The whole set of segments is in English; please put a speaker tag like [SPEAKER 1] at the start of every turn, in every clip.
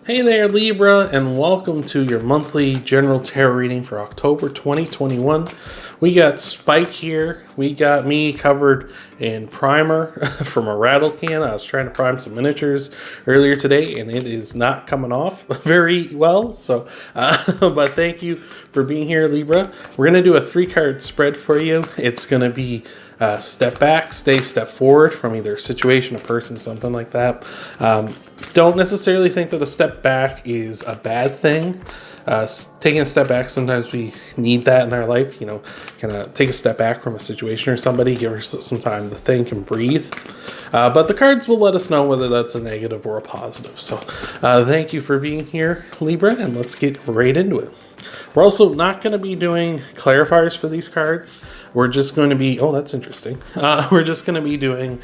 [SPEAKER 1] Hey there, Libra, and welcome to your monthly general tarot reading for October 2021. We got Spike here. We got me covered in primer from a rattle can. I was trying to prime some miniatures earlier today, and it is not coming off very well. But thank you for being here, Libra. We're going to do a 3-card spread for you. It's going to be step back, step forward from either a situation, a person, something like that. Don't necessarily think that a step back is a bad thing. Taking a step back, sometimes we need that in our life, kind of take a step back from a situation or somebody, give her some time to think and breathe. But the cards will let us know whether that's a negative or a positive. So thank you for being here, Libra, and let's get right into it. We're also not going to be doing clarifiers for these cards. We're just going to be, oh, that's interesting. We're just going to be doing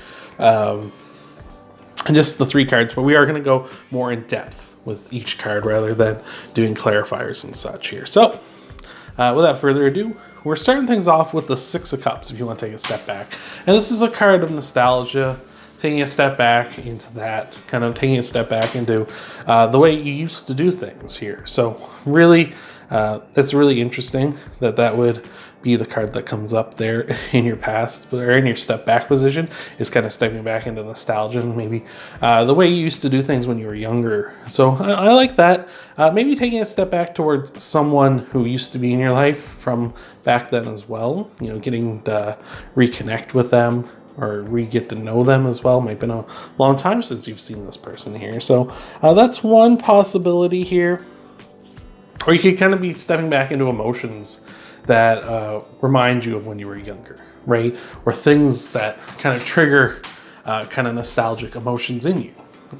[SPEAKER 1] just the 3 cards, but we are going to go more in depth with each card rather than doing clarifiers and such here. So without further ado, we're starting things off with the 6 of Cups if you want to take a step back. And this is a card of nostalgia, taking a step back into that, kind of taking a step back into the way you used to do things here. So really, it's really interesting that would be the card that comes up there in your past or in your step back position, is kind of stepping back into nostalgia and maybe the way you used to do things when you were younger. So I like that. Maybe taking a step back towards someone who used to be in your life from back then as well, getting to reconnect with them or get to know them as well. Might have been a long time since you've seen this person here. So that's one possibility here. Or you could kind of be stepping back into emotions that remind you of when you were younger, right? Or things that kind of trigger kind of nostalgic emotions in you,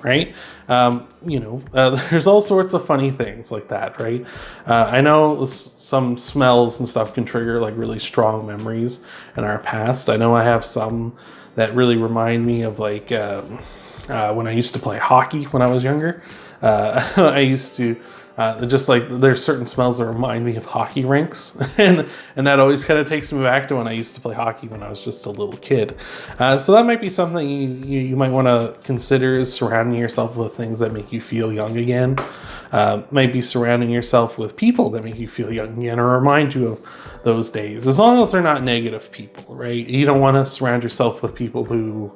[SPEAKER 1] right? There's all sorts of funny things like that, right? I know some smells and stuff can trigger like really strong memories in our past. I know I have some that really remind me of like when I used to play hockey when I was younger. I used to just like there's certain smells that remind me of hockey rinks, and that always kind of takes me back to when I used to play hockey when I was just a little kid. So that might be something you might want to consider, is surrounding yourself with things that make you feel young again. Maybe surrounding yourself with people that make you feel young again or remind you of those days, as long as they're not negative people, right? You don't want to surround yourself with people who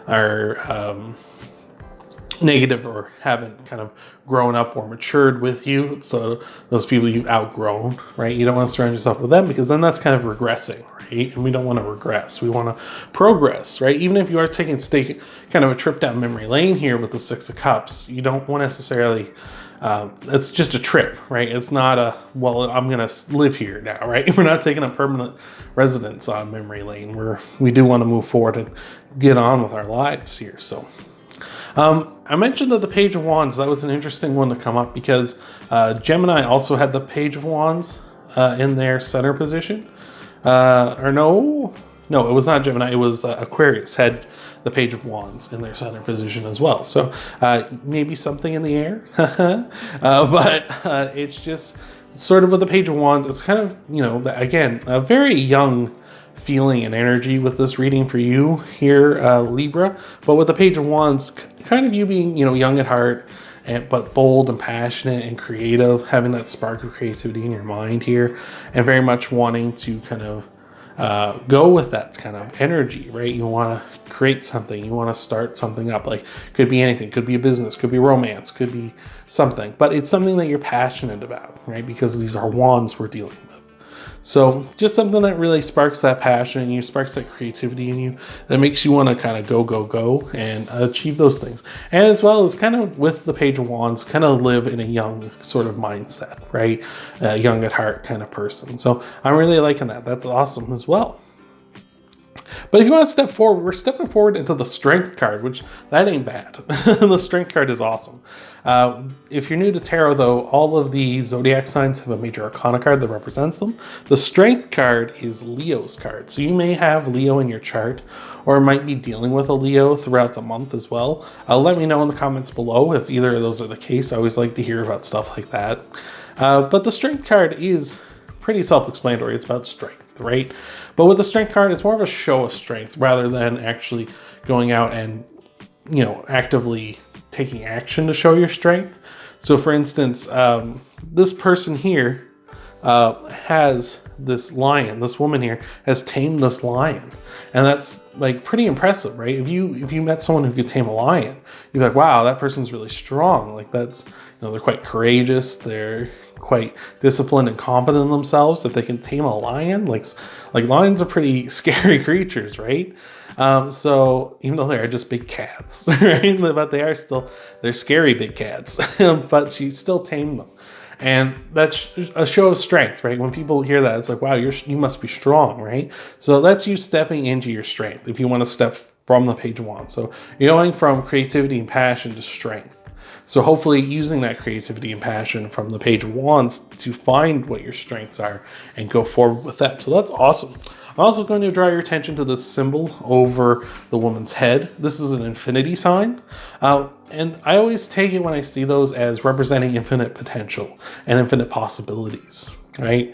[SPEAKER 1] are negative or haven't kind of grown up or matured with you. So those people you've outgrown, right? You don't want to surround yourself with them, because then that's kind of regressing, right? And we don't want to regress. We want to progress, right? Even if you are taking kind of a trip down memory lane here with the 6 of Cups, you don't want necessarily, it's just a trip, right? It's not I'm going to live here now, right? We're not taking a permanent residence on memory lane. We do want to move forward and get on with our lives here. So I mentioned that the Page of Wands, that was an interesting one to come up because Gemini also had the Page of Wands in their center position. No, it was not Gemini. It was Aquarius had the Page of Wands in their center position as well. So maybe something in the air. But it's just sort of with the Page of Wands. It's kind of, again, a very young feeling and energy with this reading for you here, Libra. But with the Page of Wands, kind of you being, young at heart, but bold and passionate and creative, having that spark of creativity in your mind here, and very much wanting to kind of go with that kind of energy, right? You want to create something, you want to start something up. Like, could be anything, could be a business, could be romance, could be something, but it's something that you're passionate about, right? Because these are wands we're dealing with. So just something that really sparks that passion in you, sparks that creativity in you, that makes you want to kind of go and achieve those things. And as well as kind of with the Page of Wands, kind of live in a young sort of mindset, right? Young at heart kind of person. So I'm really liking that. That's awesome as well. But if you want to step forward, we're stepping forward into the Strength card, which that ain't bad. The Strength card is awesome. If you're new to tarot, though, all of the zodiac signs have a major arcana card that represents them. The Strength card is Leo's card. So you may have Leo in your chart, or might be dealing with a Leo throughout the month as well. Let me know in the comments below if either of those are the case. I always like to hear about stuff like that. But the Strength card is pretty self-explanatory. It's about strength, right? But with the Strength card, it's more of a show of strength rather than actually going out and, actively taking action to show your strength. So for instance, this person here has this lion. This woman here has tamed this lion, and that's like pretty impressive, right? If you met someone who could tame a lion, you'd be like, wow, that person's really strong. Like that's, they're quite courageous. They're quite disciplined and confident in themselves. If they can tame a lion, like lions are pretty scary creatures, right? So even though they are just big cats, right? But they're scary big cats. But she still tamed them. And that's a show of strength, right? When people hear that, it's like, wow, you must be strong, right? So that's you stepping into your strength if you want to step from the page of wands. So you're going from creativity and passion to strength. So hopefully using that creativity and passion from the page of wands to find what your strengths are and go forward with that. So that's awesome. I'm also going to draw your attention to this symbol over the woman's head. This is an infinity sign. And I always take it when I see those as representing infinite potential and infinite possibilities, right?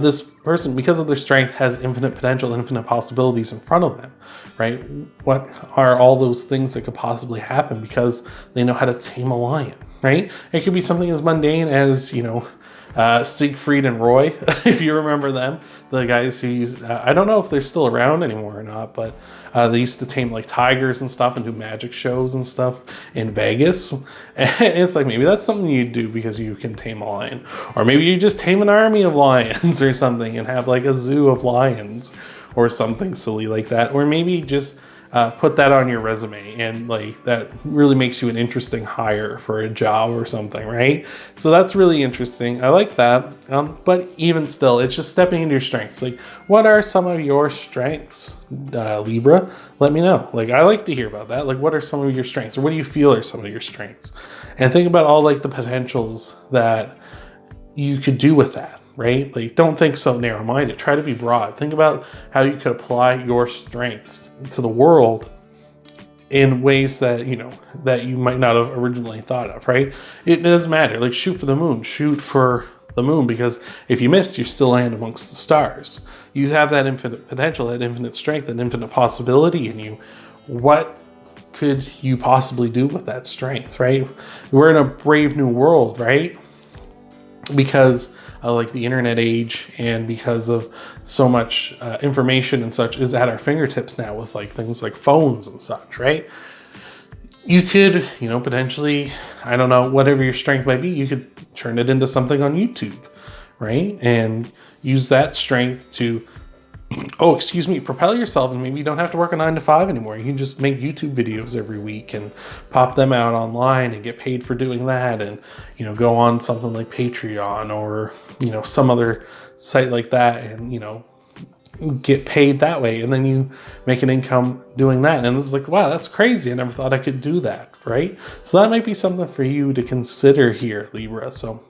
[SPEAKER 1] This person, because of their strength, has infinite potential, infinite possibilities in front of them, right? What are all those things that could possibly happen because they know how to tame a lion, right? It could be something as mundane as, Siegfried and Roy, if you remember them, the guys who used, I don't know if they're still around anymore or not, but they used to tame like tigers and stuff and do magic shows and stuff in Vegas. And it's like, maybe that's something you do because you can tame a lion. Or maybe you just tame an army of lions or something and have like a zoo of lions or something silly like that. Or maybe just put that on your resume, and like that really makes you an interesting hire for a job or something, right? So that's really interesting. I like that. But even still, it's just stepping into your strengths. Like, what are some of your strengths, Libra? Let me know. Like, I like to hear about that. Like, what are some of your strengths, or what do you feel are some of your strengths? And think about all like the potentials that you could do with that. Right? Like, don't think so narrow-minded. Try to be broad. Think about how you could apply your strengths to the world in ways that, that you might not have originally thought of, right? It doesn't matter. Like, shoot for the moon. Shoot for the moon, because if you miss, you still land amongst the stars. You have that infinite potential, that infinite strength, that infinite possibility in you. What could you possibly do with that strength, right? We're in a brave new world, right? Because like the internet age, and because of so much information and such is at our fingertips now with like things like phones and such, right? You could, potentially, I don't know, whatever your strength might be, you could turn it into something on YouTube, right? And use that strength to, propel yourself, and maybe you don't have to work a 9 to 5 anymore. You can just make YouTube videos every week and pop them out online and get paid for doing that, and go on something like Patreon or some other site like that, and get paid that way, and then you make an income doing that. And it's like, wow, that's crazy. I never thought I could do that, right? So that might be something for you to consider here, Libra. So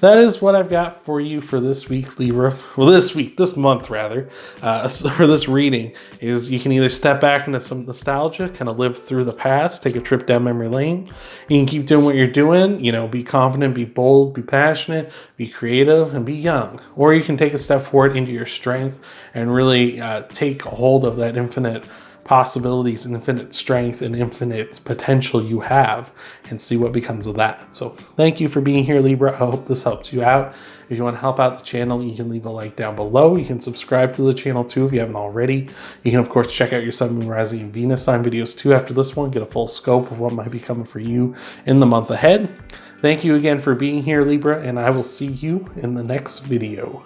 [SPEAKER 1] that is what I've got for you for this week, Libra. Well, this month rather. For this reading is, you can either step back into some nostalgia, kind of live through the past, take a trip down memory lane. You can keep doing what you're doing, be confident, be bold, be passionate, be creative, and be young. Or you can take a step forward into your strength and really take hold of that infinite possibilities and infinite strength and infinite potential you have, and see what becomes of that. So thank you for being here, Libra. I hope this helps you out. If you want to help out the channel, you can leave a like down below. You can subscribe to the channel too if you haven't already. You can of course check out your Sun, Moon, Rising, and Venus sign videos too after this one. Get a full scope of what might be coming for you in the month ahead. Thank you again for being here, Libra, and I will see you in the next video.